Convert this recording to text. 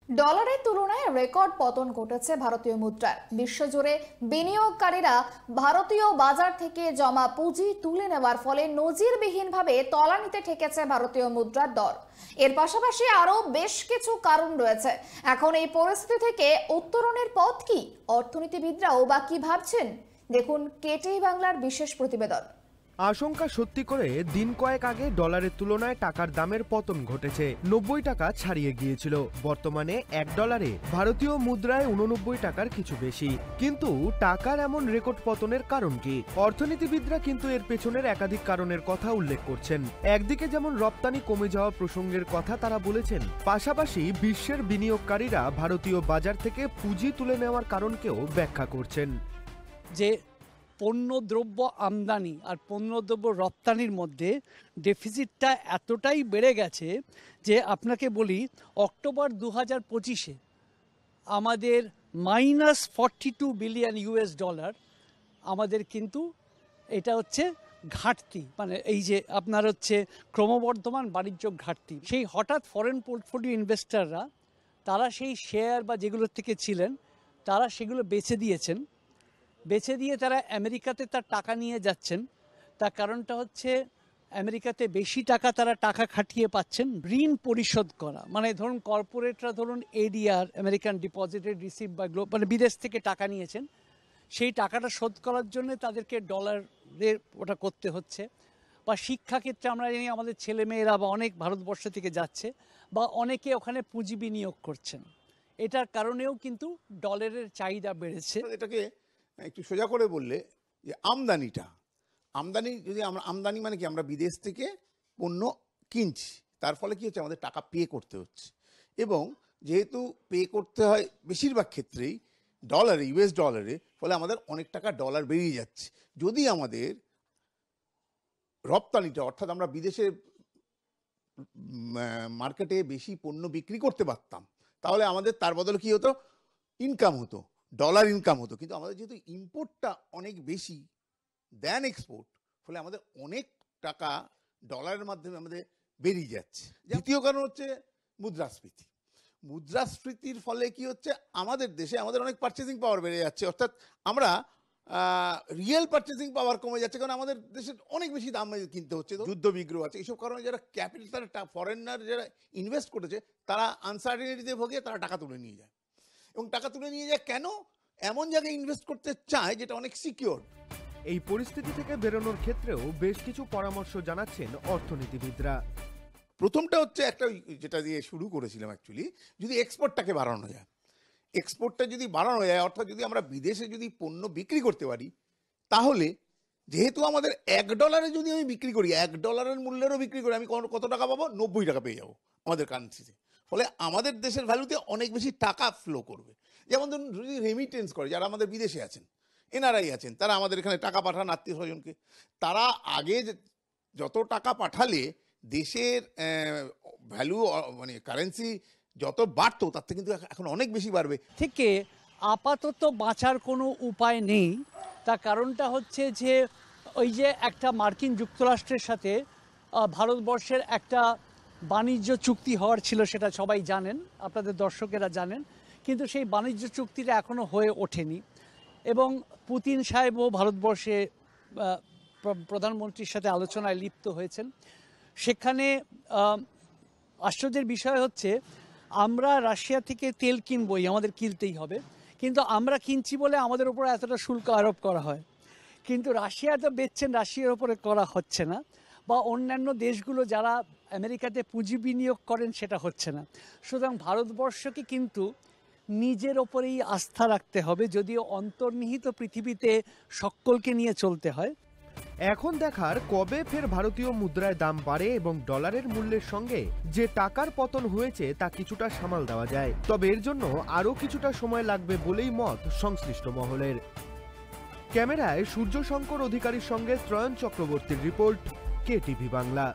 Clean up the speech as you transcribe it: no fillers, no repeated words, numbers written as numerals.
ডলারের তুলনায় রেকর্ড পতন ঘটেছে ভারতীয় মুদ্রার। বিশ্বজুড়ে বিনিয়োগকারীরা ভারতীয় বাজার থেকে জমা পুঁজি তুলে নেওয়ার ফলে নজিরবিহীনভাবে তলানিতে ঠেকেছে ভারতীয় মুদ্রার দর। এর পাশাপাশি আরো বেশ কিছু কারণ রয়েছে। এখন এই পরিস্থিতি থেকে উত্তরণের পথ কি? অর্থনীতিবিদরাও বা কি ভাবছেন, দেখুন কেটিভি বাংলার বিশেষ প্রতিবেদন। আশঙ্কা সত্যি করে দিন কয়েক আগে ডলারের তুলনায় টাকার দামের পতন ঘটেছে। 90 টাকা ছাড়িয়ে গিয়েছিল। বর্তমানে $1 ভারতীয় মুদ্রায় 89 টাকার কিছু বেশি। কিন্তু টাকার এমন রেকর্ড পতনের কারণ কি? অর্থনীতিবিদরা কিন্তু এর পেছনের একাধিক কারণের কথা উল্লেখ করছেন। একদিকে যেমন রপ্তানি কমে যাওয়া প্রসঙ্গের কথা তারা বলেছেন, পাশাপাশি বিশ্বের বিনিয়োগকারীরা ভারতীয় বাজার থেকে পুঁজি তুলে নেওয়ার কারণকেও ব্যাখ্যা করছেন। যে পণ্যদ্রব্য আমদানি আর পণ্যদ্রব্য রপ্তানির মধ্যে ডেফিসিটটা এতটাই বেড়ে গেছে যে আপনাকে বলি অক্টোবর 2025-এ আমাদের -42 বিলিয়ন US ডলার আমাদের কিন্তু এটা হচ্ছে ঘাটতি, মানে এই যে আপনার হচ্ছে ক্রমবর্ধমান বাণিজ্য ঘাটতি। সেই হঠাৎ ফরেন পোর্টফোলিও ইনভেস্টররা তারা সেই শেয়ার বা যেগুলোর থেকে ছিলেন তারা সেগুলো বেচে দিয়ে তারা আমেরিকাতে তার টাকা নিয়ে যাচ্ছেন। তার কারণটা হচ্ছে আমেরিকাতে বেশি টাকা তারা টাকা খাটিয়ে পাচ্ছেন ঋণ পরিশোধ করা। মানে ধরুন কর্পোরেটরা ধরুন এডিআর আমেরিকান ডিপোজিটেড রিসিভ বা মানে বিদেশ থেকে টাকা নিয়েছেন, সেই টাকাটা শোধ করার জন্য তাদেরকে ডলারের ওটা করতে হচ্ছে। বা শিক্ষাক্ষেত্রে আমরা জানি আমাদের ছেলেমেয়েরা বা অনেক ভারতবর্ষ থেকে যাচ্ছে বা অনেকে ওখানে পুঁজি বিনিয়োগ করছেন। এটার কারণেও কিন্তু ডলারের চাহিদা বেড়েছে। এটাকে একটু সোজা করে বললে যে আমদানি যদি আমরা আমদানি মানে কি, আমরা বিদেশ থেকে পণ্য কিনছি, তার ফলে কি হচ্ছে আমাদের টাকা পে করতে হচ্ছে, এবং যেহেতু পে করতে হয় বেশিরভাগ ক্ষেত্রেই ডলারে, US ডলারে, ফলে আমাদের অনেক টাকা ডলার বেরিয়ে যাচ্ছে। যদি আমাদের রপ্তানিটা অর্থাৎ আমরা বিদেশে মার্কেটে বেশি পণ্য বিক্রি করতে পারতাম, তাহলে আমাদের তার বদলে কি হতো, ইনকাম হতো, ডলার ইনকাম হতো। কিন্তু আমাদের যেহেতু ইম্পোর্টটা অনেক বেশি দেন এক্সপোর্ট, ফলে আমাদের অনেক টাকা ডলারের মাধ্যমে আমাদের বেরিয়ে যাচ্ছে। দ্বিতীয় কারণ হচ্ছে মুদ্রাস্ফীতির ফলে কি হচ্ছে, আমাদের দেশে আমাদের অনেক পারচেসিং পাওয়ার বেড়ে যাচ্ছে, অর্থাৎ আমরা রিয়েল পারচেসিং পাওয়ার কমে যাচ্ছে, কারণ আমাদের দেশে অনেক বেশি দামে কিনতে হচ্ছে, যুদ্ধ বিগ্রহ আছে, এইসব কারণে যারা ক্যাপিটাল ফরেনার যারা ইনভেস্ট করেছে তারা আনসার্টেনিটিতে ভোগে, তারা টাকা তুলে নিয়ে যায়। এবং টাকা তুলে নিয়ে যায় কেন? এমন জায়গায় ইনভেস্ট করতে চায় যেটা অনেক সিকিউর। এই পরিস্থিতি থেকে বেরোনোর ক্ষেত্রেও বেশ কিছু পরামর্শ জানাচ্ছেন অর্থনীতিবিদরা। প্রথমটা হচ্ছে একটা যেটা দিয়ে শুরু করেছিলাম অ্যাকচুয়ালি, যদি এক্সপোর্টটাকে বাড়ানো যায়, অর্থাৎ যদি আমরা বিদেশে যদি পণ্য বিক্রি করতে পারি, তাহলে যেহেতু আমাদের $1 যদি আমি বিক্রি করি, $1 মূল্যেরও বিক্রি করি, আমি কত টাকা পাবো? 90 টাকা পেয়ে যাবো আমাদের কারেন্সিতে। ফলে আমাদের দেশের ভ্যালুতে অনেক বেশি টাকা ফ্লো করবে। যেমন ধরুন যদি রেমিটেন্স করে, যারা আমাদের বিদেশে আছেন, এনআরআই আছেন, তারা আমাদের এখানে টাকা পাঠান আত্মীয় স্বজনকে, তারা আগে যত টাকা পাঠালে দেশের ভ্যালু মানে কারেন্সি যত বাড়তো, তার থেকে কিন্তু এখন অনেক বেশি বাড়বে। থেকে আপাতত বাঁচার কোনো উপায় নেই। তার কারণটা হচ্ছে যে ওই যে একটা মার্কিন যুক্তরাষ্ট্রের সাথে ভারতবর্ষের একটা বাণিজ্য চুক্তি হওয়ার ছিল, সেটা সবাই জানেন, আপনাদের দর্শকেরা জানেন, কিন্তু সেই বাণিজ্য চুক্তিটা এখনও হয়ে ওঠেনি। এবং পুতিন সাহেবও ভারতবর্ষে প্রধানমন্ত্রীর সাথে আলোচনায় লিপ্ত হয়েছেন। সেখানে আশ্চর্যের বিষয় হচ্ছে, আমরা রাশিয়া থেকে তেল কিনবই, আমাদের কিনতেই হবে, কিন্তু আমরা কিনছি বলে আমাদের উপর এতটা শুল্ক আরোপ করা হয়, কিন্তু রাশিয়া তো বেচছেন, রাশিয়ার ওপরে করা হচ্ছে না, বা অন্যান্য দেশগুলো যারা আমেরিকাতে পুঁজি বিনিয়োগ করেন সেটা হচ্ছে না। সুতরাং ভারতবর্ষকে কিন্তু নিজের ওপরেই আস্থা রাখতে হবে, যদিও অন্তর্নিহিত পৃথিবীতে সকলকে নিয়ে চলতে হয়। এখন দেখার কবে ফের ভারতীয় মুদ্রায় দাম বাড়ে এবং ডলারের মূল্যের সঙ্গে যে টাকার পতন হয়েছে তা কিছুটা সামাল দেওয়া যায়। তবে এর জন্য আরও কিছুটা সময় লাগবে বলেই মত সংশ্লিষ্ট মহলের। ক্যামেরায় সূর্য শঙ্কর অধিকারীর সঙ্গে ত্রয়ন চক্রবর্তীর রিপোর্ট, কেটিভি বাংলা।